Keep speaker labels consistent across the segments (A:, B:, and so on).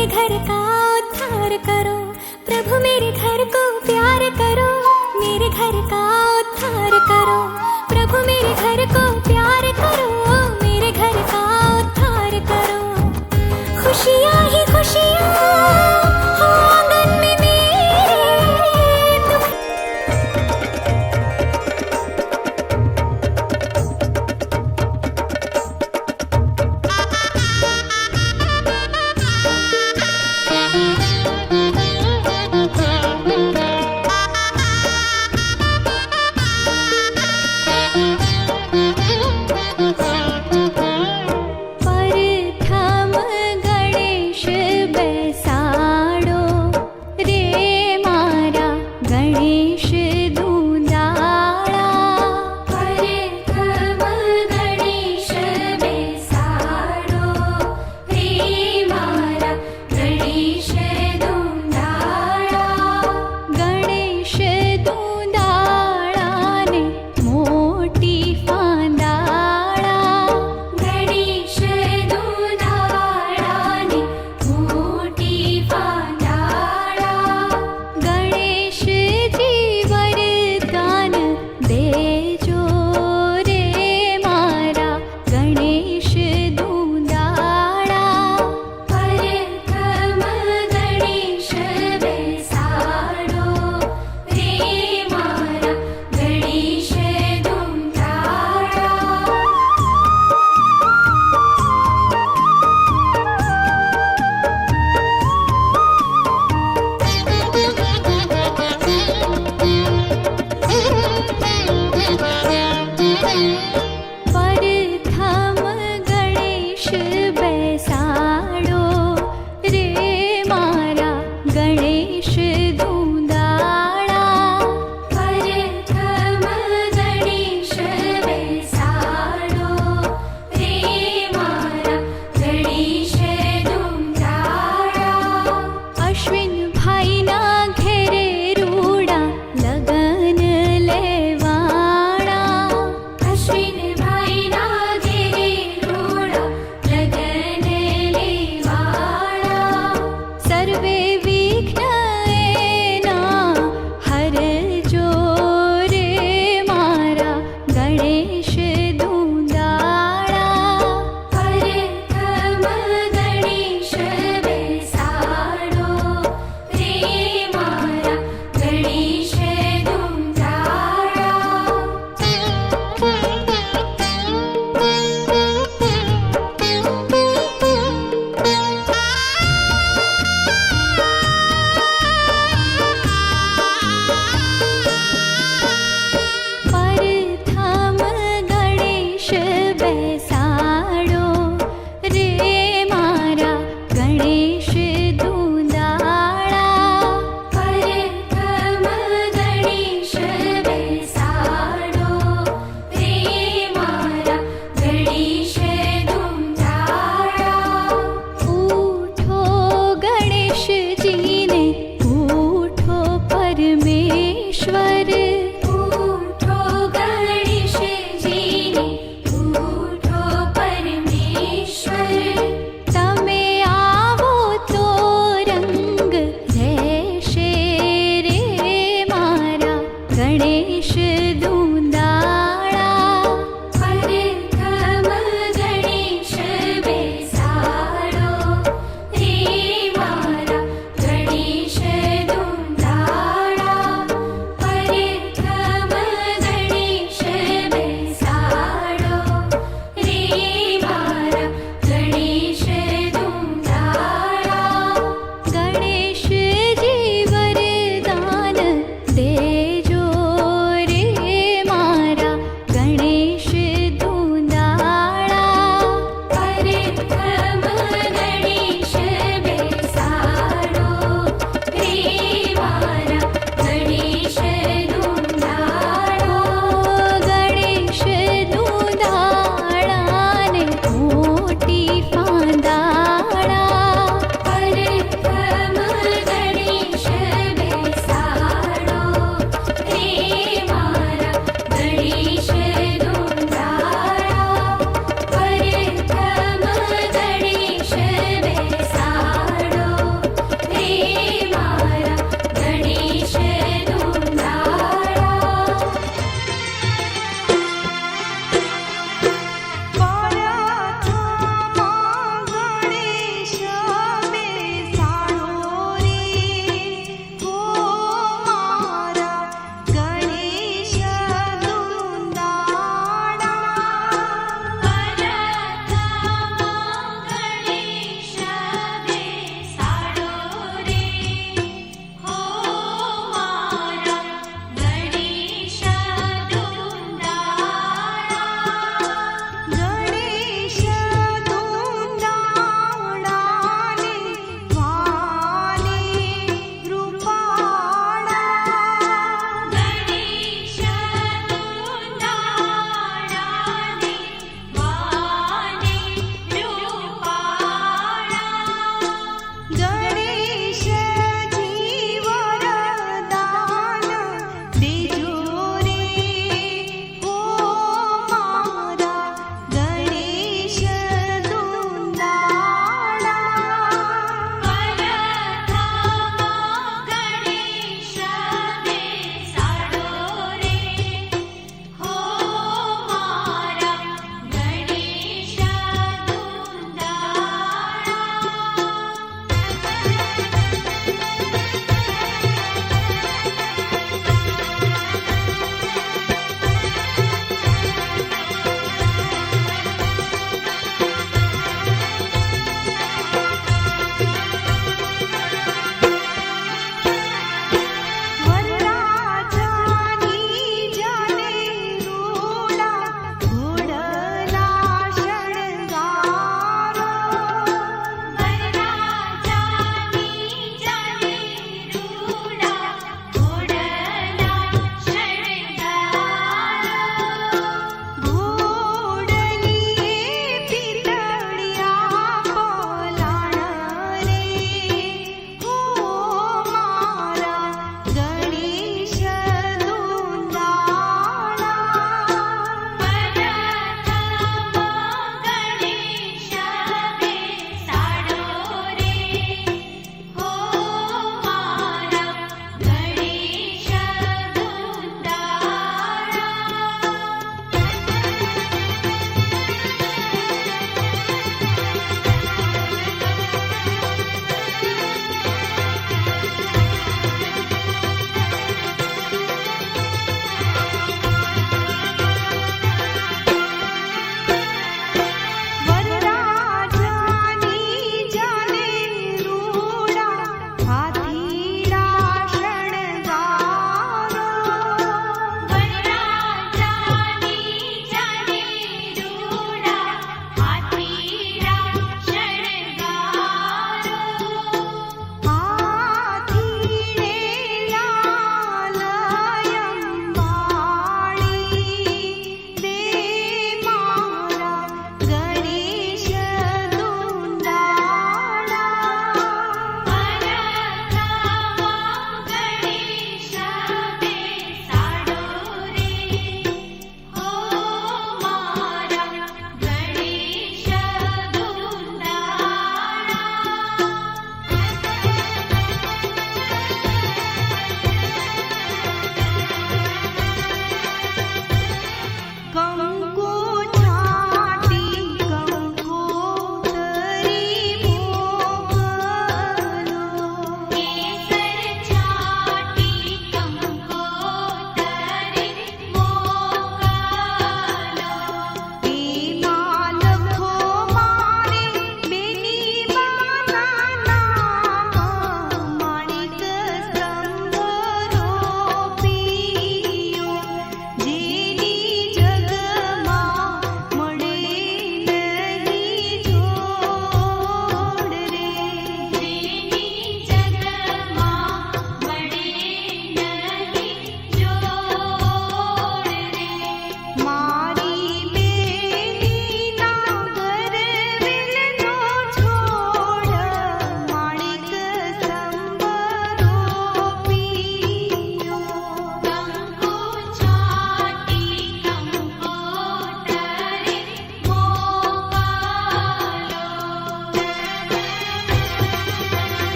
A: मेरे घर का उद्धार करो, प्रभु मेरे घर को प्यार करो। मेरे घर का उद्धार करो, प्रभु मेरे घर को प्यार करो। मेरे घर का उद्धार करो, खुशियाँ ही खुशियाँ हो आंगन में मेरे। दुख परथम गणेश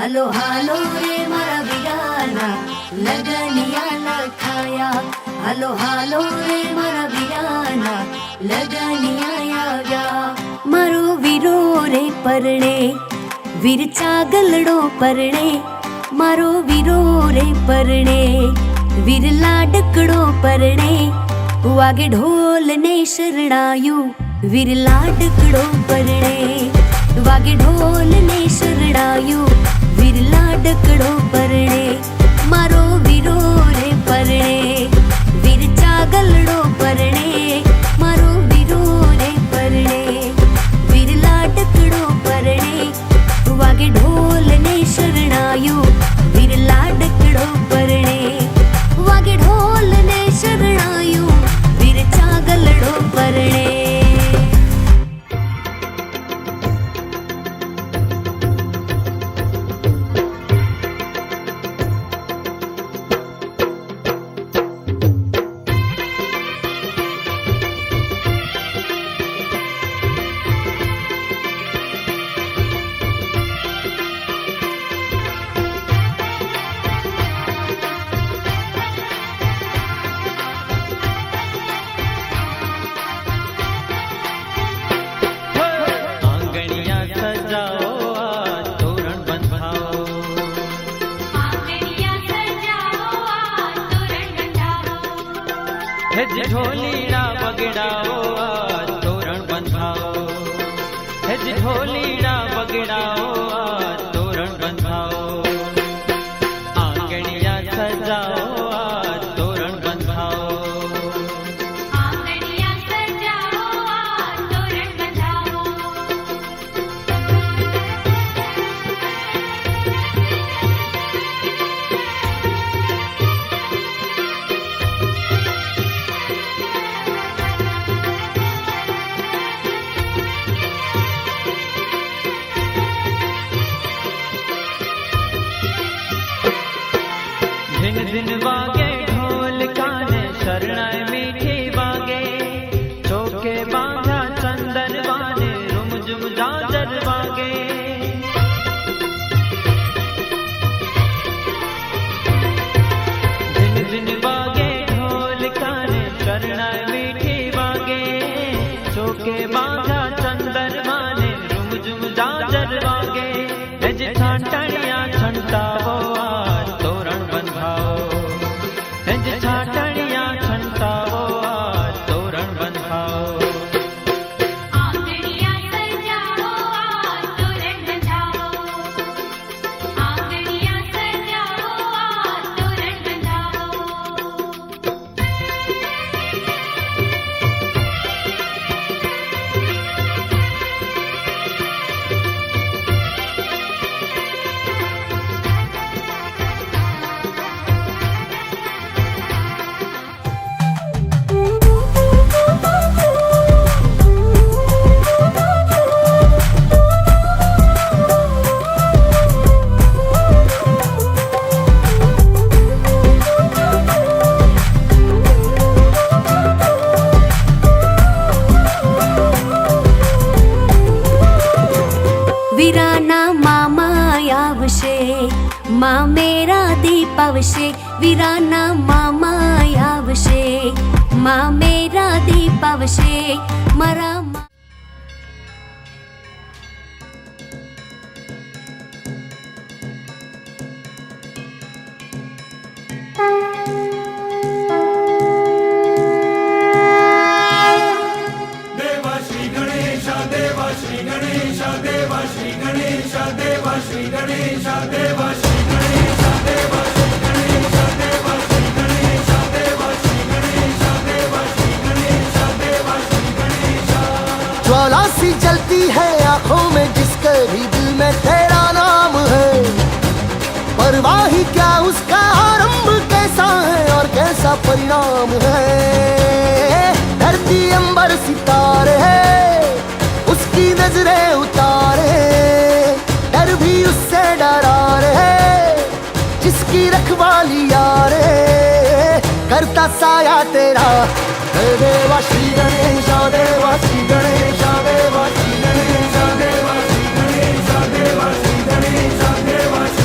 B: હાલો હાલો રે મારા વીરાના લગનિયા લખાયા, હાલો હાલો રે મારા વીરાના લગનિયા આવ્યા. મારો વીરો રે પરણે વીર ચાગલડો પરણે, મારો વીરો રે પરણે વીર લાડકડો પરણે, વાગે ઢોલ ને શરણાયું વીર લાડકડો પરણે, વાગે ઢોલ ને શરણાયું વીર લાડકડો પરણે. મારો વીરો રે પરણે વીર ચાગલડો પરણે, મારો વીરો રે પરણે વીર લાડકડો પરણે, વાગે ઢોલ ને શરણાયું વીર લાડકડો પરણે, વાગે ઢોલ ને શરણાયું વીર ચાગલડો પરણે.
C: हेज ढोलीड़ा बगड़ाओ आज तोरण बंधाओ, हेज ढोलीड़ा बगड़ाओ आज तोरण बंधाओ, आंगणिया सजाओ आज तोरण बंधाओ,
A: आंगणिया सजाओ आज तोरण बंधाओ.
C: दिन दिन वागे ढोल काने शरणाए मीठी वागे, चौके बांधा चंदन वाने रुम जुम जाजर वागे. दिन दिन वागे ढोल काने शरणाए मीठी वागे, चौके बांधा चंदन वाने रुम जुम जाजर वागे. हेज छाटणिया छंटावो आज तोरण बंधाओ, हेज छाटणिया छंटावो आज तोरण बंधाओ.
A: आंगणिया सजाओ आज तोरण बंधाओ, आंगणिया सजाओ आज तोरण बंधाओ.
B: વીરાના મામા આવશે માં મેરા દીપ આવશે, વીરાના મામા આવશે માં મેરા દીપ આવશે, મારા
D: देवा श्री गणेशा देवा श्री गणेशा देवा श्री गणेशा देवा श्री गणेशा देवा श्री गणेशा देवा श्री गणेशा देवा श्री गणेशा देवा श्री गणेशा देवा श्री गणेशा देवा श्री गणेशा.
E: ज्वाला सी जलती है आंखों में जिसके भी दिल में तेरा नाम है, परवाह ही क्या उसका आरंभ कैसा है और कैसा परिणाम है. धरती अंबर सितारे है उसकी नजरें उतारे, डर भी उससे डरा रहे जिसकी रखवाली यारे, करता साया तेरा हे देवा श्री गणेशा देवा श्री गणेशा देवा श्री गणेशा देवा श्री गणेशा देवा श्री गणेशा देवा श्री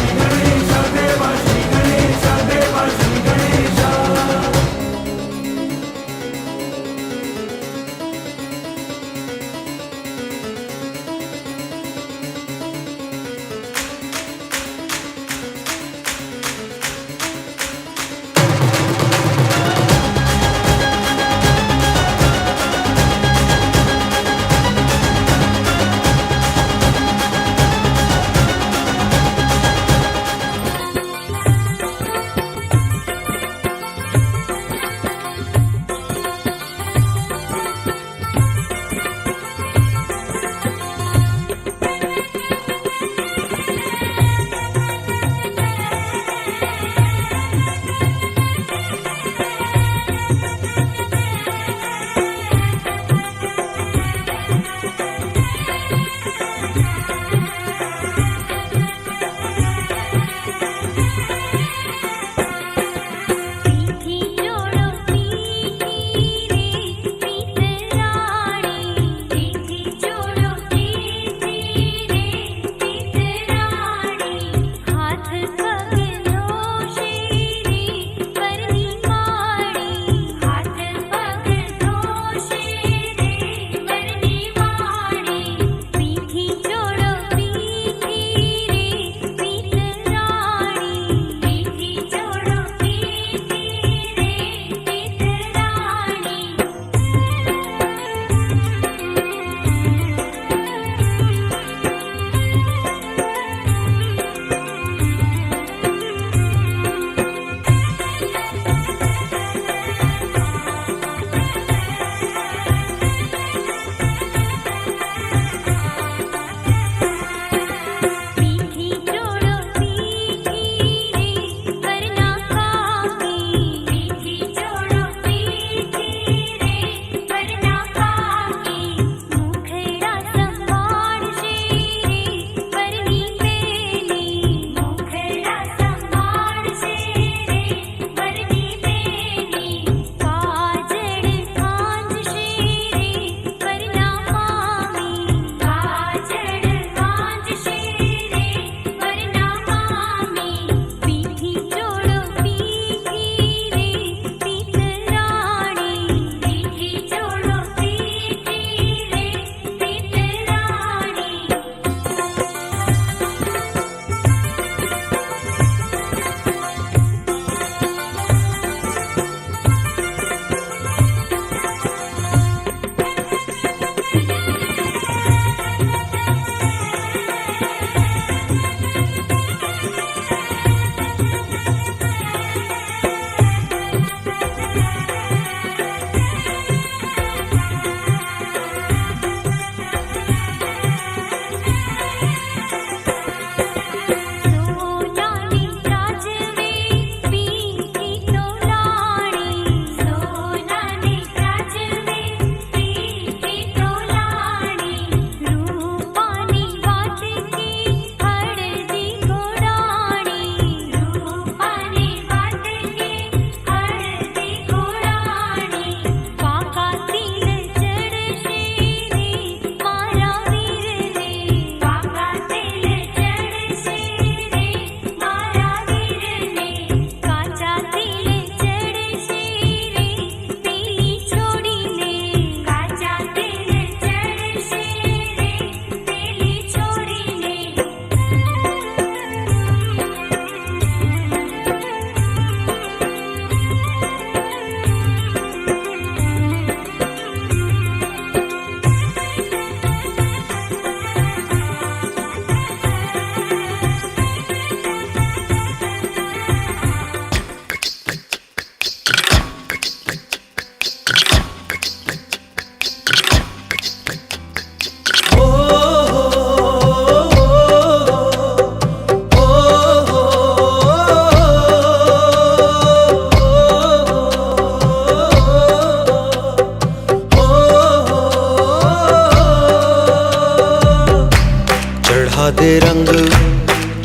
F: चढ़ा दे रंग,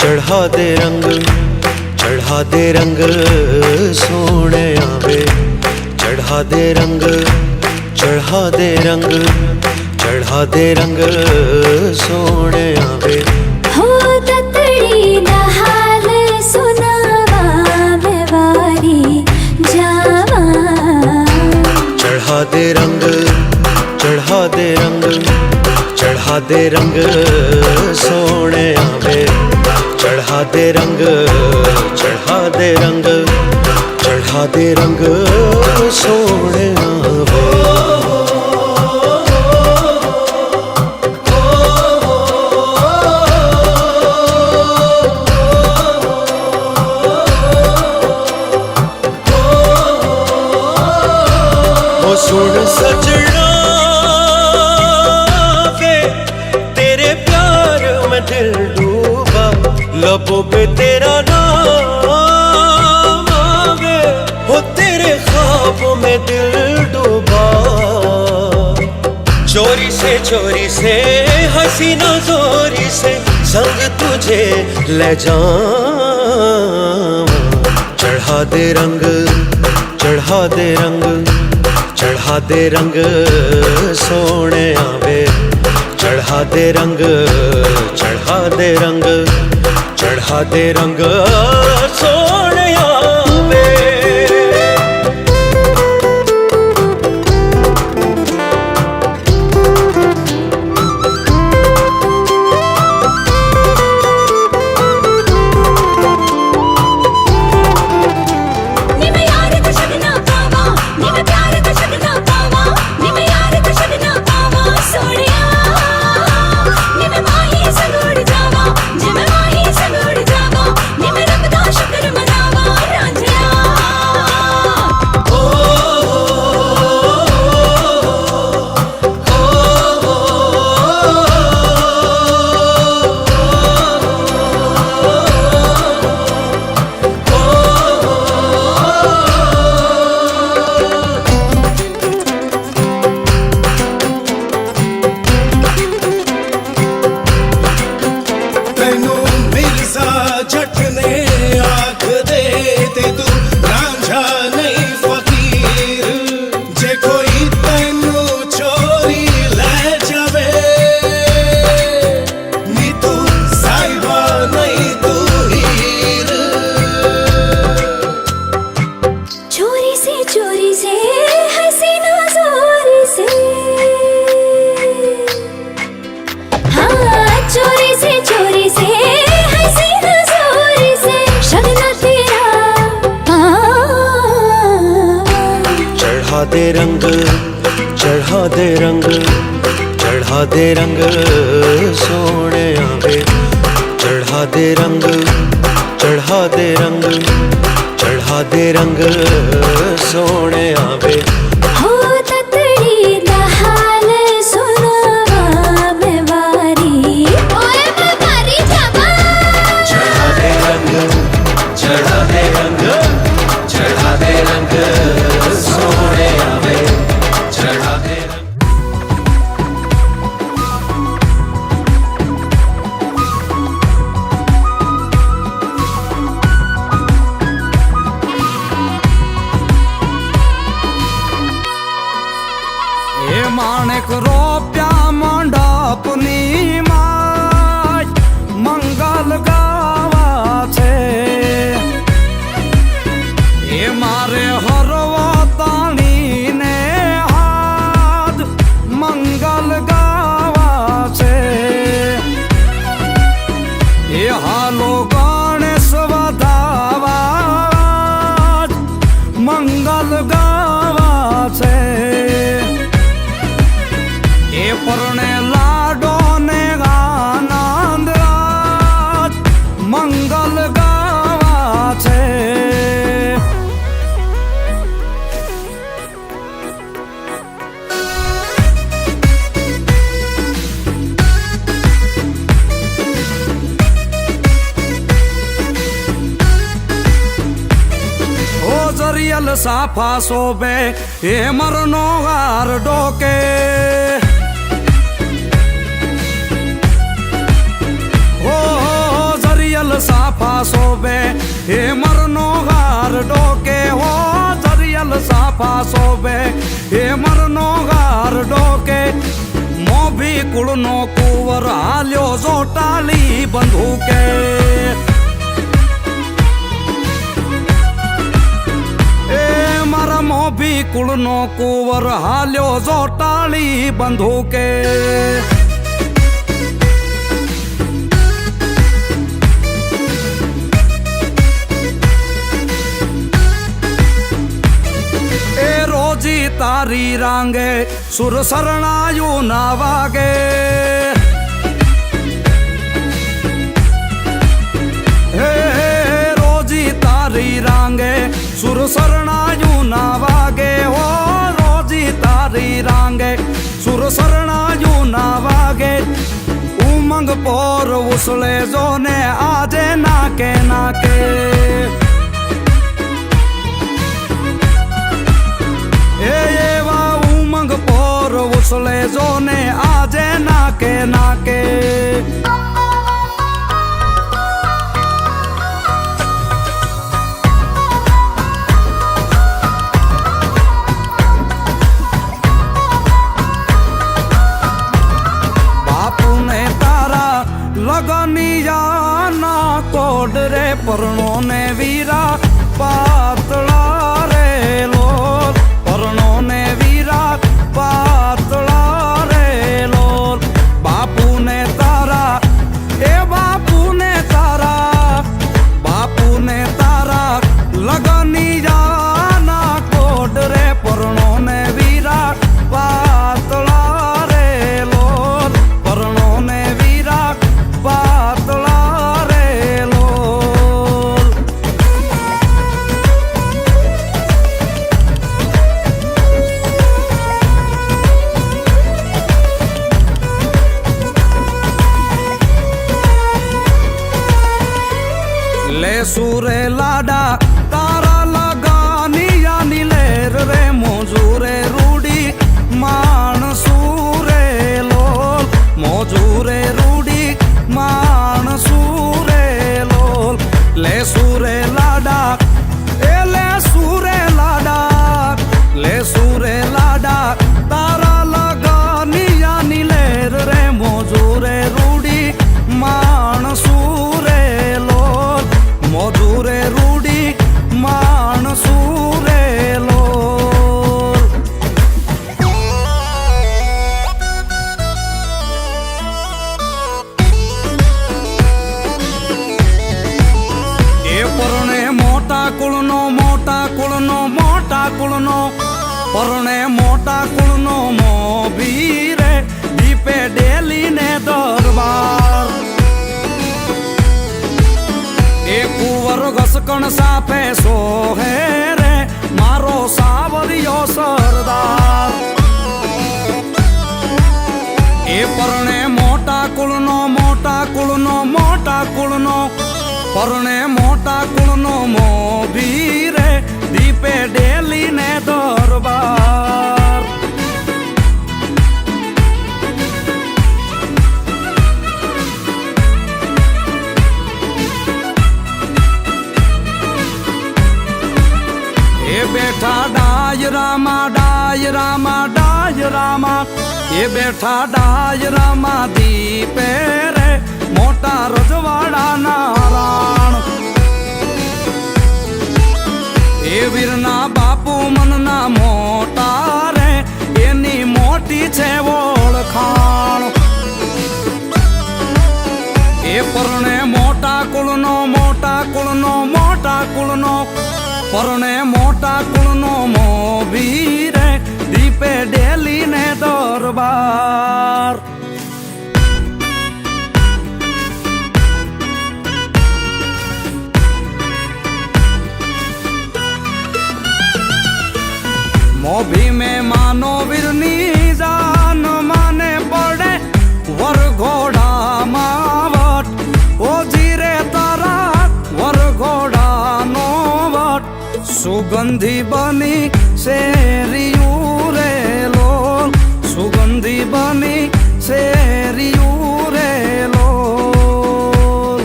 F: चढ़ा दे रंग, चढ़ा दे रंग सोने आवे, चढ़ा दे रंग, चढ़ा दे रंग, चढ़ा दे रंग सोने आवे।
A: हो ततड़ी दा हाल सुनावा मैं वारी जावा।
F: चढ़ा दे रंग, चढ़ा दे रंग, चढ़ा दे रंग सोने आवे, चढ़ा दे रंग, चढ़ा दे रंग, चढ़ा दे रंग सोने आवे। ओ सुन सजना वे तेरे प्यार में दिल डूबा, लबों पे तेरा नाम आवे, हो तेरे ख्वाबों में दिल डूबा। चोरी से हसीना जोरी से संग तुझे ले जाऊं। चढ़ा दे रंग, चढ़ा दे रंग, चढ़ा दे रंग सोने आवे, चढ़ा दे रंग, चढ़ा दे रंग, चढ़ा दे रंग सोने आवे। चढ़ा दे रंग, चढ़ा दे रंग, चढ़ा दे रंग सोने आवे, चढ़ा दे रंग, चढ़ा दे रंग, चढ़ा दे रंग सोने आवे।
A: हो ततड़ी दा हाल सुनावा मैं वारी, ओए मैं वारी जावा।
F: चढ़ा दे रंग, चढ़ा दे रंग, चढ़ा दे रंग सोने आवे, चढ़ा दे रंग।
G: माणिक रोप्या मंडपनी माय मंगल गावा छे, ए मारे हरवा ताणी ने हाथ मंगल गावा छे। ए हालो गणेश वधावा मंगल गावा छे। ए परणे लाडो ने आनंद आज मंगल गावा छे। ओ जरियल साफा सोबे ए मरनो गार डोके। સાફા શોભે એ મરનો ગારડો કે મોભી કુળનો કુંવર હાલ્યો જોટાલી બંધુકે એ મારા મોભી કુળનો કુંવર હાલ્યો જોટાલી બંધુકે તારી રાંગે સુર શરણાયું ના વાગે હે રોજી તારી રાંગે સુર શરણાયું ના વાગે હો રોજી તારી રાંગે સુર શરણાયું ના વાગે ઉમંગ પોર ઉસળે જો ને આજે નાકે નાકે એવા ઉમંગ પોર ઉછળે જો ને આજે નાકે નાકે બાપુને તારા લગનિયાના કોડ રે પરણો ને વીરા પાતળા રે લોલ પરણો ને વીરા પાતળા રે લોલ બાપુને તારા એ બાપુને તારા લગનિયાના કોડ રે પરણો ને વીરા પાતળા રે લોલ પરણો ને વીરા પાતળા રે લોલ લે સુરે લાડા તારા લગાનિયાની લેર રે મોજુરે રૂડી માણસુરે લોલ મોજુરે રૂડી માણસુરે લોલ લે સુરે લાડા એ લે સુરે લાડા તારા લગાનિયાની લેર રે મોજુરે રૂડી માણસુરે લોલ મોજુરે રૂડી માણસુરે લોલ એ પરણે મોટા કુળનો પરણે મોટા કુળનો મોભી રે દીપે ડેલી ને દરબાર એ કુંવર ઘસકણ સાપે સોહે રે મારો સાવરિયો સરદાર એ પરણે મોટા કુળનો પરણે મોટા કુળનો મોભી રે દીપે ડેલી ને દરબાર એ બેઠા ડાયરામાં એ બેઠા ડાયરામાં દીપે રે મોટા રજવાડાના રાણ એ વીરના બાપુ મનના મોટા રે એની મોટી છે ઓળખાણ એ પરણે મોટા કુળનો પરણે મોટા કુળનો મોભી રે દીપે ડેલી ને દરબાર મોભી में मानो वीरनी जान माने पड़े वर घोड़ा मावट ओ जीरे तारा वर घोड़ा नो वट सुगंधी बनी शेरियू रे लोल सुगंधी बनी शेरियू रे लोल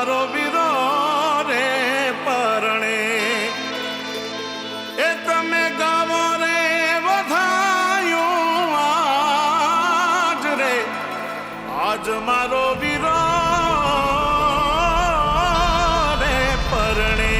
H: મારો વીરો રે પરણે એ તમે ગાવો રે વધાયું આજ રે આજ મારો વીરો રે પરણે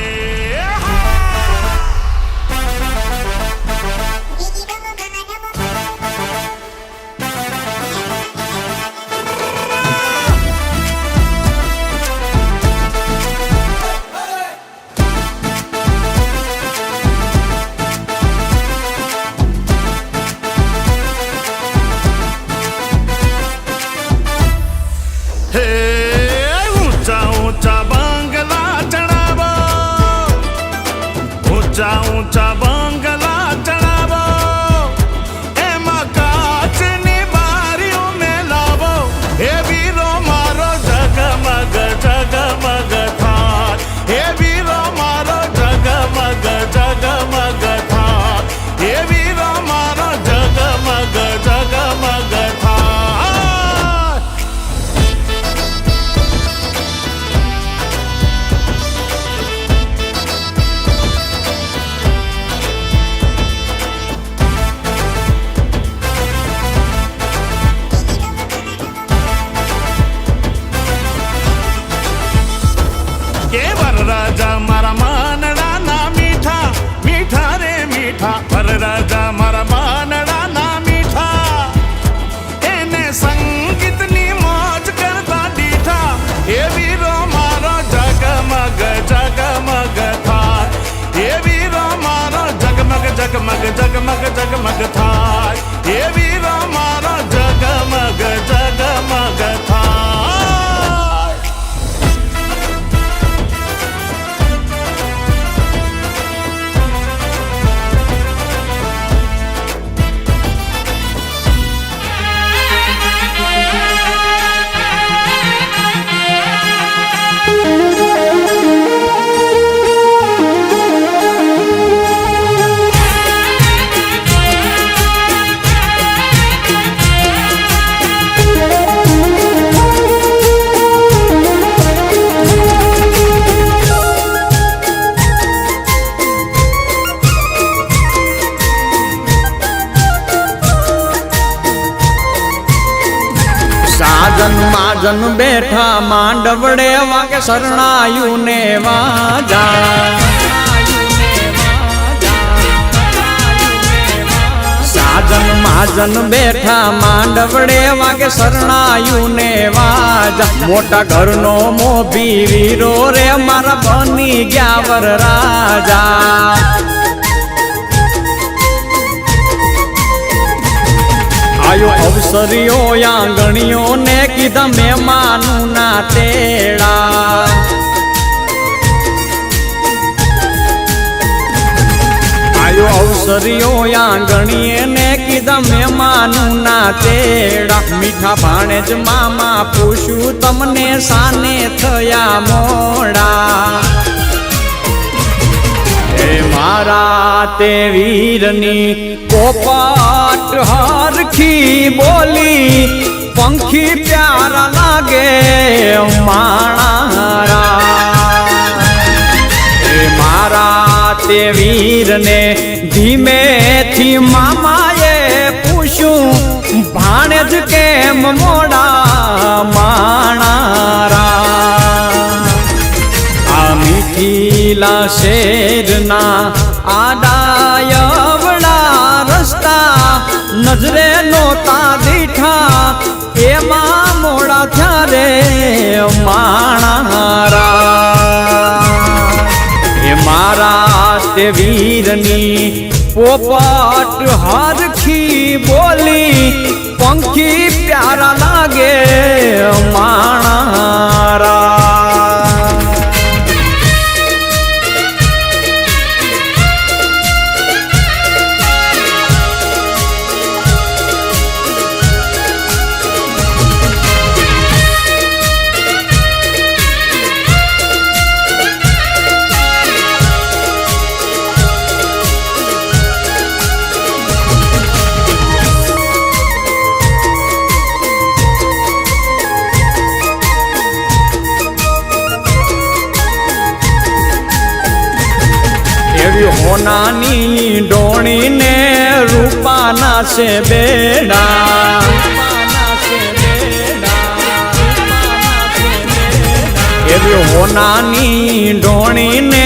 H: હે ઊંચા ઊંચા બંગલા ચડાવો ઊંચા ઊંચા બંગલા ચડાવો એમાં કાચની બારીઓ મેલાવો હે વીરો મારો જગમગ જગમગ થાય હે વીરો મારો જગમગ જગમગ થાય હે વીરો મારો જગમગ જગમગ થાય કે વરરાજા મારા માનડાના મીઠા મીઠા રે મીઠા વરરાજા મારા માનડાના મીઠા એને સંગીતની મોજ કરતા દીઠા એ વીરો મારો જગમગ જગમગ થાય એ વીરો મારો જગમગ જગમગ જગમગ જગમગ થાય એ વીરો મારો જગમગ જગમગ થાય
C: સાજન માજન બેઠા માંડવડે વાગે શરણાયું ને વાજા સાજન માજન બેઠા માંડવડે વાગે શરણાયું ને વાજા મોટા ઘરનો મોભી વીરો રે મારા બની ગયા વર રાજા આયો અવસરીઓ આંગણીઓ ને કીધા મહેમાનું ના તેડા આયો અવસરીઓ આંગણીએ ને કીધા મહેમાનું ના તેડા મીઠા ભાણે જ મામા પૂછું તમને સાને થયા મોડા મારા તે વીરની પોપટ હરખી બોલી પંખી પ્યારા લાગે માણારા મારા તે વીરને ધીમેથી મામાએ પૂછ્યું ભાણે જ કેમ મોડા માણારા મીઠીલા શેરના આડાયવડા રસ્તા નજરે નોતા દીઠા એમાં મોડા થયા રે માણારા એ મારા તે વીરની પોપટ હરખી બોલી પંખી પ્યારા લાગે માણારા
G: ઢોણીને રૂપાના છે બેડા એવી હોનાની ઢોણીને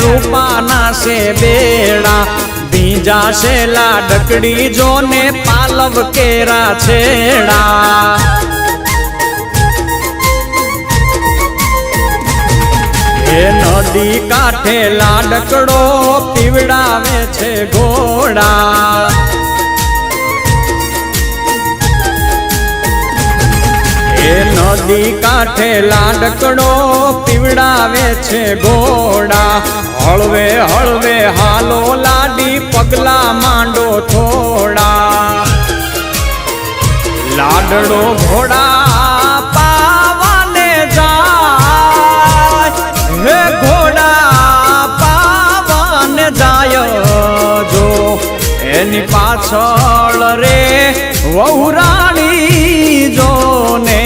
G: રૂપાના છે બેડા બીજા છે લાડકડી જોને પાલવ કેરા છેડા એ નદી કાંઠે લાડકડો પીવડાવે છે ઘોડા એ નદી કાંઠે લાડકડો પીવડાવે છે ઘોડા હળવે હળવે હાલો લાડી પગલા માંડો થોડા લાડડો ઘોડા પાવાને જાય હે ઘોડા પાવાને જાય જો એની પાછળ રે વહુરાણી જો ને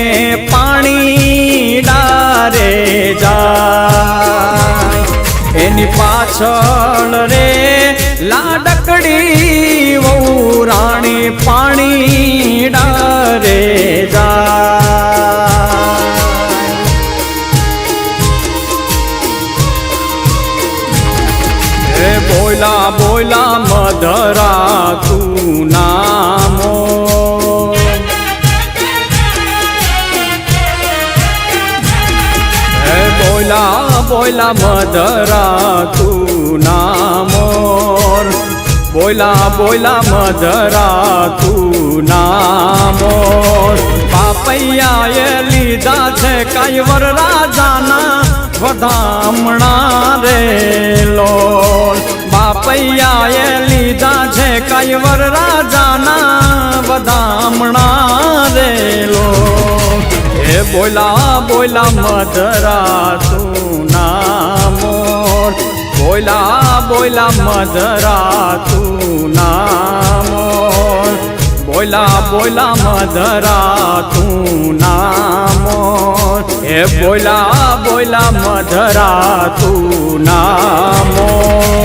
G: પાણી ડારે જાય એની પાછળ રે લાડકડી વહુરાણી પાણી ડારે જાય હે બોલા બોલા મધરા તું નામો હે બોલા બોલા મધરા તું નામોર બોલા બોલા મધરા તું નામોર બાપૈયાએ લીધા છે કૈવર રાજાના વધામણા રે લોલ બાપૈયાએ લીધા છે કૈવર રાજાના વધામણા રે લોલ એ બોલા બોલા મધરા તું નામોર બોલા બોલા મધરા તું નામોર બોલા બોલા મધરા તું નામોર એ બોલા બોલા મધરા તું નામોર